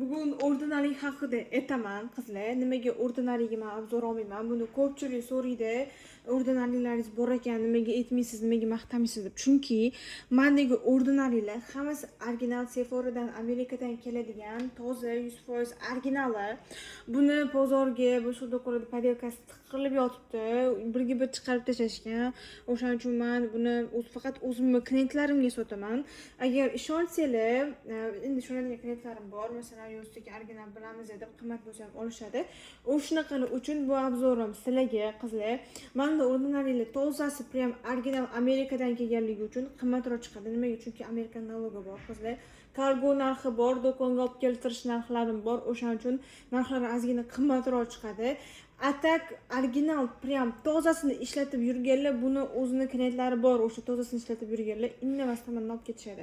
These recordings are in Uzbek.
Bugun ordinary haqida aytaman, qizlar. Nimaga ordinaryga men obzor olmayman? Buni ko'pchilik so'raydi. Ordinarylaringiz bor ekan, nimaga aytmaysiz, nimaga maqtamaysiz deb. Chunki mendagi ordinarylar hammasi original Sephoradan, Amerikadan keladigan, toza 100% originali. Buni bozorga, boshqa do'konlarda podelkasi tiqilib yotibdi. Birga bir chiqarib tashlashgan. O'shaning uchun men buni faqat o'zimning klientlarimga sotaman. Agar ishonsanglar, endi shunday klientlarim bor. Masalan, yo'lsidagi original bilamiz deb qimmat bo'lsa ham olishadi. O'shanaqalar uchun bu obzorim sizlarga, qizlar. Menda ordinarylar tozasi prям original Amerikadan kelganligi uchun qimmatroq chiqadi. Nimaga? Chunki Amerikan nalogi bor, qizlar. Kargo narxi bor, do'konga olib keltirish narxlarim bor. O'shaning uchun narxlari ozgina qimmatroq chiqadi. Atak original prям tozasini ishlatib yurganlar, buni o'zini klientlari bor, o'sha tozasini ishlatib yurganlar indamasdan olib ketishadi.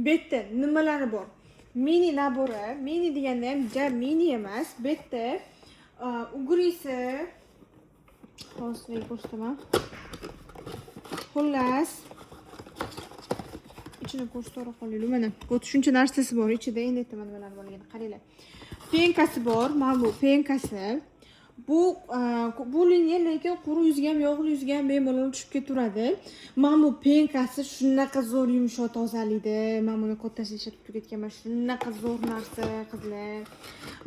Bu yerda nimalari bor? Mini nabori, mini deganda ham ja mini emas, bu yerda ugrisi hozir ko'rsataman. Xullas, ichini ko'rsatib qo'yaylik. Mana bu shuncha narsasi bor ichida, endi aytaman nimalar bo'lganini qaranglar. Penkasi bor, mana bu penkasi. Bu liniya lekin quruq yuzga ham, yog'li yuzga ham bemalol tushib ketaveradi. Mana bu penkasi shunaqa zo'r yumshoq tozalaydi. Men buni kattasi ishlatib ketganman. Shunaqa zo'r narsa, qizlar.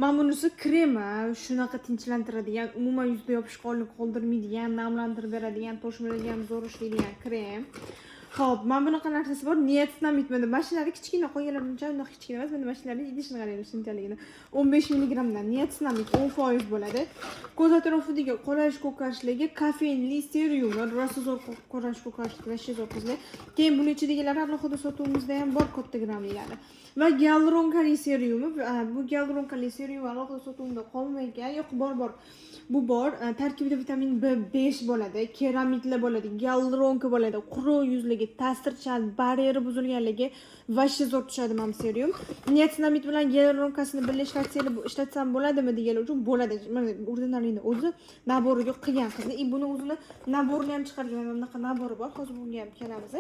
Mana bunisi krema, shunaqa tinchlantiradigan, umuman yuzda yopishqonlik qoldirmaydigan, namlantirib beradigan, toshmalarga ham zo'r ishlaydigan krem. Xo'p, men bunaqa narsasi bor. Niyatdan bitmadi. Mashinalari kichkina qo'yganlar uncha undoq kichkina emas. Menda mashinalari idishini qaranglar shunchaligini. 15 mg dan niyatdan 10% bo'ladi. Ko'z atrofidagi qoralish ko'karishligi kofeinli serum, rosa zo'r qoralish ko'karishlik va zo'r qizlar. Keyin buni ichidagilari alohida sotuvimizda ham bor katta grammlari. Va gialuronkali serumi, bu gialuronkali serum alohida sotuvimda qolmagan, yo'q bor. Bu bor. Tarkibida vitamin B5 bo'ladi, keramiklar bo'ladi, gialuronka bo'ladi, quruq yuzligi, ta'sirchan, bariyeri buzilganligi va zo'r tushadi mana serum. Niacinamid bilan gialuronkasini birga ishlatsam bo'ladimi deganlar uchun bo'ladi. Mana ordinaryni o'zi naboriga qilgan qizlar. Buni o'zini naborini ham chiqargan, bunaqa nabori bor. Hozir bunga ham kelamiz.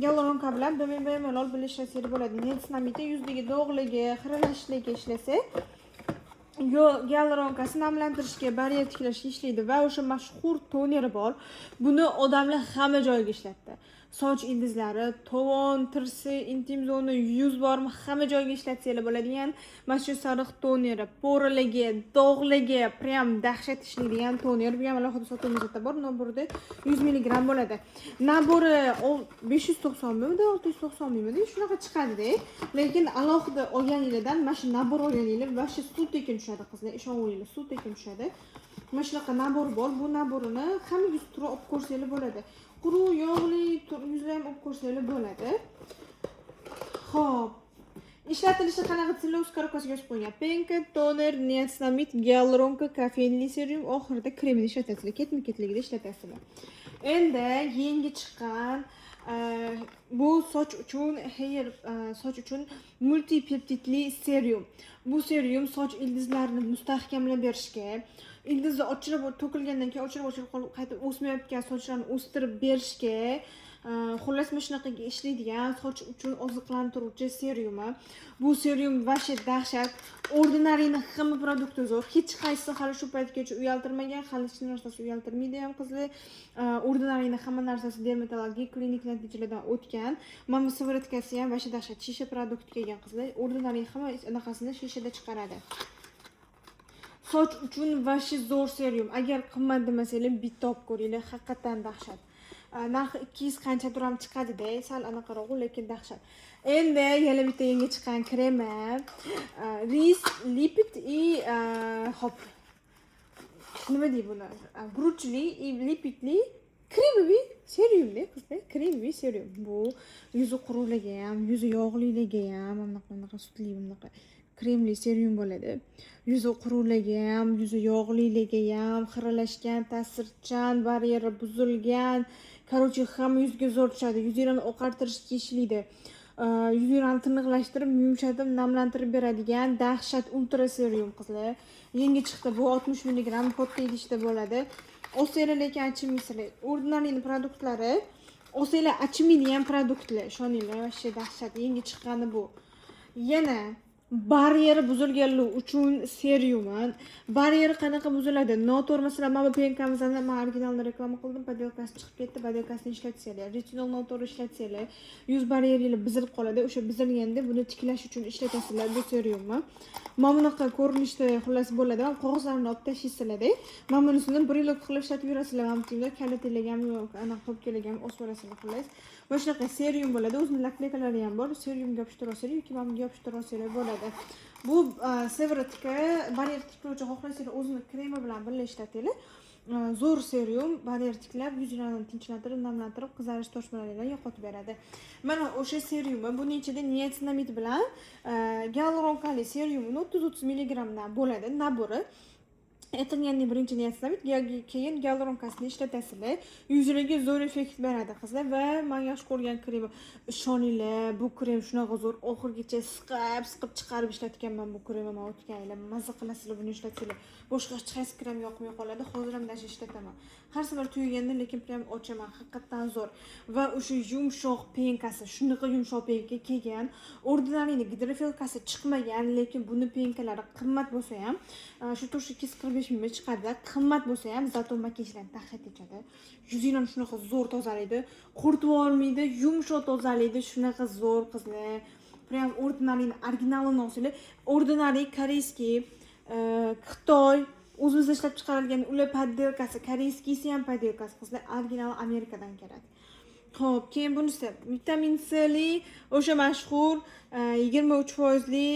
Gialuronka bilan bemalol birga ishlatsangiz bo'ladi. Niacinamidni yuzdagi dog'ligi, xiralashishlarga ishlasa, gialuronkasi namlantirishga, bariyer tiklashga ishlaydi va o'sha mashhur toneri bor. Buni odamlar hamma joyga ishlatdi. Soch ildizlari, tovon, tirsi, intim zona, yuz bormi, hamma joyga ishlatsanglar bo'ladigan mashhur sariq toneri, poraligi, dog'ligi, prям dahshat ishlaydigan toner. Bu ham alohida sotuvimizda bor. Naborida 100 mg bo'ladi. Nabori 590 mingmi, 690 mingmi, shunaqa chiqadi-da. Lekin alohida olganinglardan mana shu nabor olganinglar va shu suv tekin tushadi qizlar, ishoninglar, suv tekin tushadi. Mana shunaqa nabor bor. Bu naborini hamma yuz turi olib ko'rsanglar bo'ladi. Quruq, yog'li yuzlar ham olib ko'rsanglar bo'ladi. Xo'p. Ishlatilishi qanaqa tsilloz karkasiga yozib qo'ygan. Penka, toner, niacinamid, gialuronka, kofeinli serum, oxirida kremni ishlatasizlar. Ketma-ketligida ishlatasizlar. Endi yangi chiqqan bu soch uchun multipeptidli serum. Bu serum soch ildizlarini mustahkamlab berishga, ildizni ochilib to'kilgandan keyin ochilib qolib qaytib o'smayotgan sochlarni o'stirib berishga, xullas mana shunaqaga ishlaydigan soch uchun oziqlantiruvchi serumi. Bu serum vashe dahshat. Ordinaryning hamma produkti zo'r. Hech qaysi hali shu paytgacha uyaltirmagan, hali hech narsasi uyaltirmaydi ham qizlar. Ordinaryning hamma narsasi dermatologik klinik natijalardan o'tgan. Mana sivaratkasi ham vashe dahshat shisha produkt kelgan qizlar. Ordinary hamma anaqasini shishada chiqaradi. Soch uchun vashe zo'r serum. Agar qimmat demasanglar, bitta olib ko'ringlar, haqiqatan dahshat. Narxi 200 qanchadir ham chiqadi-da, sal anaqaroq, lekin dahshat. Endi yana bitta yangi chiqqan krema, lipid hop. Nima deydi buni? Guruchli, lipidli kremli serumda, qizlar, kremli serum. Bu yuzi quruqligi ham, yuzi yog'liligi ham, bunaqa sutli, bunaqa kremli serum bo'ladi. Yuzi quruqligi ham, yuzi yog'liligi ham, xiralashgan, ta'sirchan, bariyeri buzilgan, короче, hamma yuzga zo'r tushadi. Yuzinglarni oqartirishga ishlaydi. Yuzinglarni tiniqlashtirib, yumshatib, namlantirib beradigan dahshat ultra serum qizlar. Yangi chiqdi. Bu 60 mg katta idishda bo'ladi. Olsanglar lekin achimmaysizlar. Ordinaryning produktlari olsanglar achimaydigan produktlar. Ishoninglar, vashcha dahshat. Yangi chiqqani bu. Yana Baryeri buzilganlik uchun seryumman. Baryeri qanaqa buziladi? Noto'g'ri, masalan, mana bu penkamizni men originalni reklama qildim, podelkasi chiqib ketdi, podelkasini ishlatsanglar, retinol noto'g'ri ishlatsanglar, yuz baryeringiz buzilib qoladi. O'sha buzilganda buni tiklash uchun ishlatasizlar bu seryumni. Mana bunaqa ko'rinishda xullas bo'ladi. Qog'ozlarni olib tashlaysizlar-da. Mana bunisini 1 yil qilib ishlatib yurasizlar. Mana bu yerda kalitilagan yo'q, aniq qilib kelgan o'sib borasizlar xullas. Mana shunaqa seryum bo'ladi. O'zining nakleykalari ham bor. Seryumga yopishtirasizlar yoki mana bunga yopishtirasizlar bo'ladi. Bu Sevratka baryer tiklovchi xohlasanglar o'zini kremi bilan birga ishlatinglar. Zo'r seryum baryer tiklab, yuzlarni tinchlantirib, namlantirib, qizarish toshmalarni yo'qotib beradi. Mana o'sha seryumni buning ichida niacinamid bilan gialuronkali seryumini 30 mg dan bo'ladi nabori. Aytilganning birinchi niacinamid, keyin gialuronkasini ishlatasizlar. Yuzingizga zo'r effekt beradi qizlar va men yaxshi ko'rgan krem. Ishoninglar, bu krem shunaqa zo'r, oxirgacha siqib chiqarib ishlatganman bu kremni. Men o'tgan yil mazza qilasizlar buni ishlatsanglar. Boshqa hech qaysi krem yoqmay qoladi. Hozir ham dash ishlataman. Har safar tugaganda lekin prям ochaman. Haqiqatan zo'r. Va o'sha yumshoq penkasi, shunaqa yumshoq penka kelgan. Ordinariy gidrofilkasi chiqmagan, lekin buni penkalari qimmat bo'lsa ham, shu 45 ming chiqadi. Qimmat bo'lsa ham zato makiyajlarni dahshat ichadi. Yuzingizni shunaqa zo'r tozalaydi, quritib olmaydi, yumshoq tozalaydi, shunaqa zo'r qizlar. Prям ordinariy originalini olsanglar, ordinariy koreyskiy, Xitoy o'zimizda ishlab chiqarilgan ular poddelkasi, koreyskiysi ham poddelkasi qizlar, original Amerikadan keladi. Xo'p, keyin bunisi vitamin C li o'sha mashhur 23% li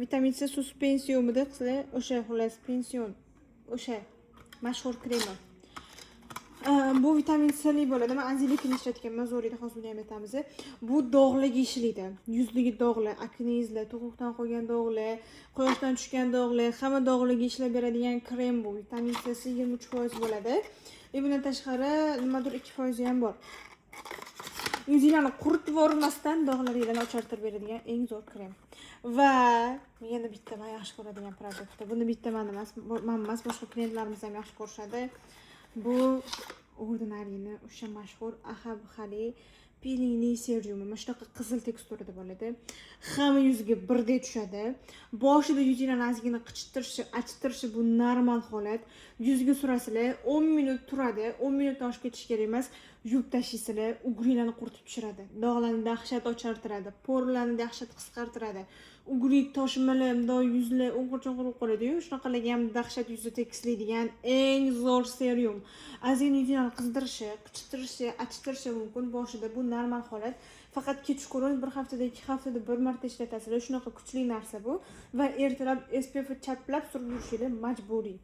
vitamin C suspensiumida qizlar, o'sha xullas pension, o'sha mashhur kremi. Bu vitamin C li bo'ladi. Men anzilikni ishlatganman, zo'r edi, hozir uni ham aytamiz. Bu dog'larga ishlaydi. Yuzdagi dog'lar, akne izlar, tug'ruqdan qolgan dog'lar, quyoshdan tushgan dog'lar, hamma dog'larga ishlab beradigan krem bu. Vitamin C 23% bo'ladi. Bundan tashqari nimadir 2% ham bor. Yuzinglarni quritib yubormasdan dog'laringlarni ochartirib beradigan eng zo'r krem. Va yana bitta men yaxshi ko'radigan produkt. Buni bitta men emas, boshqa klientlarimiz ham yaxshi ko'rishadi. Bu ordinariyni o'sha mashhur ahabxali pilingli seryumi. Mana shunaqa qizil teksturada bo'ladi. Hamma yuzga birdek tushadi. Boshida yuzinglarni ozgina qichitirishi, achitirishi bu normal holat. Yuzga surasizlar, 10 minut turadi. 10 minutdan oshib ketish kerak emas. Yuvib tashlaysizlar, ugringlarni quritib tushiradi. Dog'larni dahshat ochartiradi, porlarni dahshat qisqartiradi. Ugri toshmalar, bundoq yuzlar o'ng'ir-cho'ng'ir bo'lib qoladi-yu, shunaqalarga ham dahshat yuzni tekislaydigan eng zo'r seryum. Azin yuzlarni qizdirishi, qichitirishi, achitirishi mumkin boshida. Bu normal holat. Faqat kechqurun bir haftada, 2 haftada bir marta ishlatasizlar. Shunaqa kuchli narsa bu va ertalab SPF chaplab surib yurishingiz majburiy.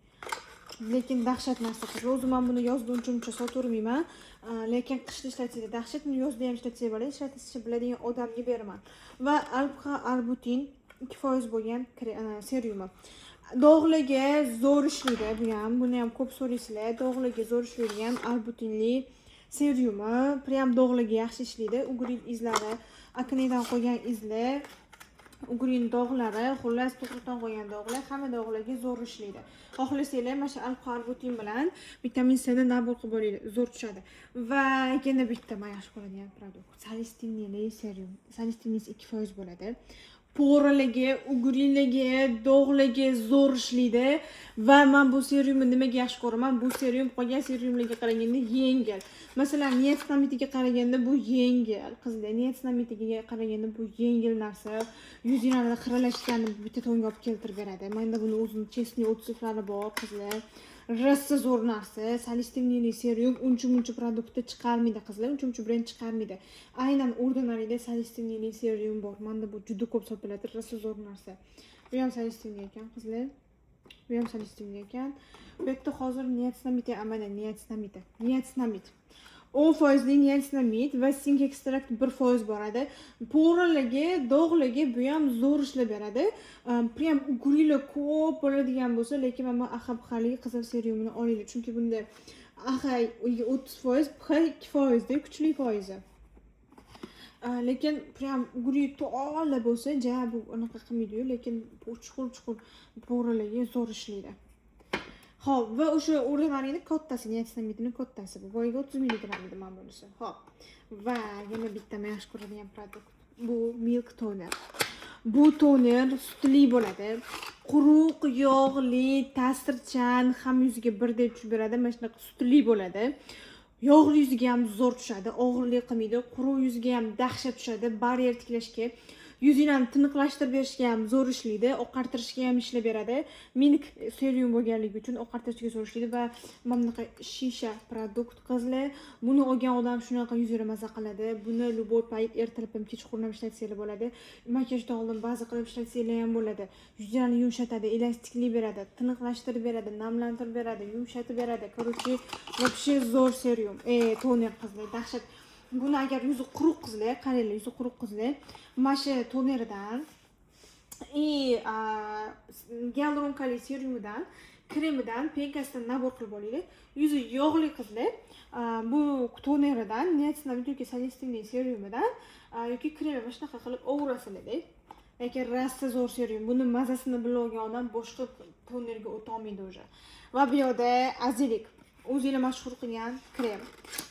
Lekin dahshat narsa qildi. O'zim ham buni yozda uncha sotavermayman. Lekin qishda ishlatsanglar dahshat, uni yozda ham ishlatsangiz bo'ladi. Ishlatishni biladigan odamga beraman. Va alfa arbutin 2% bo'lgan seryumi. Dog'larga zo'r ishlaydi bu ham. Buni ham ko'p so'raysizlar. Dog'larga zo'r ishlaydigan arbutinli seryumi, prям dog'larga yaxshi ishlaydi. Ugrin izlari, aknedan qolgan izlar, ugrin dog'lari, xullas tug'ruqdan qolgan dog'lar, hamma dog'larga zo'r ishlaydi. Xohlasanglar mana shu alfa-arbutin bilan vitamin C ni nabor qilib olinglar, zo'r tushadi. Va yana bitta men yaxshi ko'radigan produkt, salistinli seryum. Salistinlis 2% bo'ladi. Poralarga, ugrilarga, dog'larga zo'r ishlaydi va men bu seryumni nimaga yaxshi ko'raman? Bu seryum qolgan seryumlarga qaraganda yengil. Masalan, niacinamidiga qaraganda bu yengil. Qizlar, niacinamidiga qaraganda bu yengil narsa. Yuzinglarni xiralashganini bitta to'nga olib keltirib beradi. Menda buni o'zining chestni o'tsiflari bor, qizlar. Rassa zo'r narsa. Salistinli seryum uncha produktni chiqarmaydi qizlar, uncha brend chiqarmaydi. Aynan ordinariyda salistinli seryum bor. Menda bu juda ko'p sotiladi, rassa zo'r narsa. Bu ham salistinli ekan qizlar. Bu ham salistinli ekan. Bu yerda hozir niacinamid amana, niacinamid. 10% niacinamid va zinc ekstrakt 1% boradi. Poralarga, dog'larga bu ham zo'r ishlab beradi. Prям ugrilar ko'p bo'ladigan bo'lsa, lekin men ahabxali qizil seryumini olinglar, chunki bunda ahay 30%, phay 2% deb kuchli foizi. Lekin prям ugri to'la bo'lsa, bu unaqa qilmaydi-yu, lekin bu chuqur poralarga zo'r ishlaydi. Xo'p, va o'sha ordinariyni kattasi, niacinamidning kattasi. Bu boyiga 30 mg edi men bunisi. Xo'p. Va yana bitta men yaxshi ko'radigan produkt. Bu milk toner. Bu toner sutli bo'ladi. Quruq, yog'li, ta'sirchan, ham yuziga birdek tushib beradi. Mana shunaqa sutli bo'ladi. Yog'li yuziga ham zo'r tushadi, og'irlik qilmaydi. Quruq yuziga ham dahshat tushadi. Baryer tiklashga, yuzingni tiniqlashtirib berishga ham zo'r ishlaydi, oqartirishga ham ishlab beradi. Minik serum bo'lganligi uchun oqartirishga zo'r ishlaydi va mana bunaqa shisha produkt qizlar. Buni olgan odam shunaqa yuzini maza qiladi. Buni любой payt ertalab ham kechqurun ham ishlatsanglar bo'ladi. Makiyajdan oldin ba'zi qilib ishlatsanglar ham bo'ladi. Yuzlarni yumshatadi, elastiklik beradi, tiniqlashtirib beradi, namlantirib beradi, yumshatib beradi. Короче, вообще zo'r serum. Toner qizlar, dahshat. Buni agar yuzi quruq qizlar, qaranglar, yuzi quruq qizlar, mana shu tonerdan gyaluronkali serumidan, kremidan, penkasidan nabor qilib olinglar. Yuzi yog'li qizlar, bu toneridan, niacinamid yoki salistiniy serumidan yoki kremi mana shunaqa qilib ovurasizlar. Lekin rasta zo'r serum. Buni mazasini bilgan odam boshqa tonerga o'ta olmaydi o'sha. Va bu yerda azilik o'zinglar mashhur qilgan krem.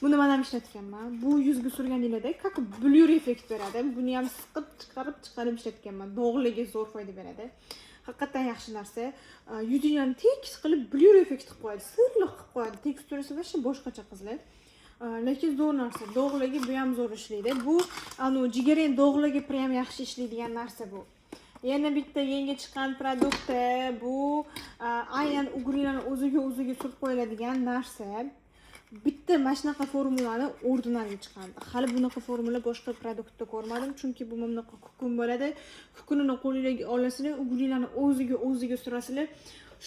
Buni men ham ishlatganman. Bu yuzga surganinglarda как blur effekt beradi. Buni ham siqib chiqarib ishlatganman. Dog'larga zo'r foyda beradi. Haqiqatan yaxshi narsa. Yuzingni tekis qilib blur effekt qilib qo'yadi. Silliq qilib qo'yadi. Teksturasi va boshqacha qizlar. Lekin zo'r narsa. Dog'larga bu ham zo'r ishlaydi. Bu jigarrang dog'larga prям yaxshi ishlaydigan narsa bu. Yana bitta yangi chiqqan produkt bu aynan ugrilarni o'ziga surib qo'yiladigan narsa. Bitta mana shunaqa formulani ordinarga chiqardi. Hali bunaqa formula boshqa produktda ko'rmadim, chunki bu bunaqa kukun bo'ladi. Kukunini qo'lingizga olasizlar, ugrilarni o'ziga surasizlar.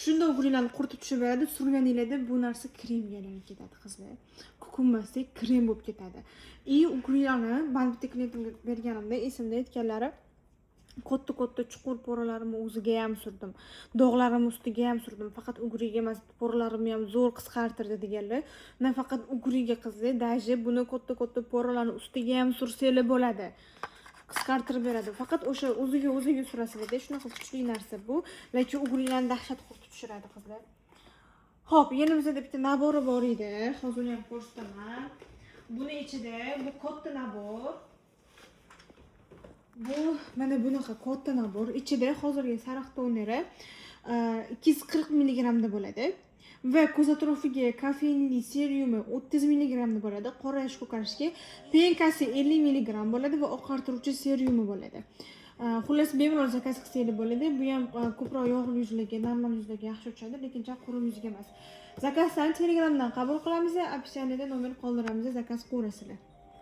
Shunda ugrilarni quritib tushib beradi. Surganinglarda bu narsa kremga aylanib ketadi qizlar. Kukun emasda krem bo'lib ketadi. Ugrilarni men bitta klientimga berganimda esimda aytganlari katta chuqur poralarimni o'ziga ham surdim. Dog'larim ustiga ham surdim. Faqat ugriga emas, poralarimni ham zo'r qisqartirdi deganlar. Nafaqat ugriga qizlar, даже buni katta poralarni ustiga ham sursanglar bo'ladi. Qisqartirib beradi. Faqat o'sha o'ziga surasizlar. Shunaqa kuchli narsa bu. Lekin ugrilarni dahshat qo'rqitib tushiradi qizlar. Xo'p, yana bizda bitta nabori bor edi. Hozir ham ko'rsataman. Buni ichida bu katta nabor. Bu mana bunaqa katta nabor. Ichida hozirgi sariq toneri 240 mg da bo'ladi va ko'z atrofiga kofeinli serumi 30 mg da bo'ladi. Qora yosh ko'karishga penkasi 50 mg bo'ladi va oqartiruvchi serumi bo'ladi. Xullas bemalol zakaz qilsangiz bo'ladi. Bu ham ko'proq yog'li yuzlarga, normal yuzlarga yaxshi tushadi, lekin quruq yuzga emas. Zakazlarni Telegramdan qabul qilamiz, opsiyada nomer qoldiramiz, zakaz qilaverasizlar.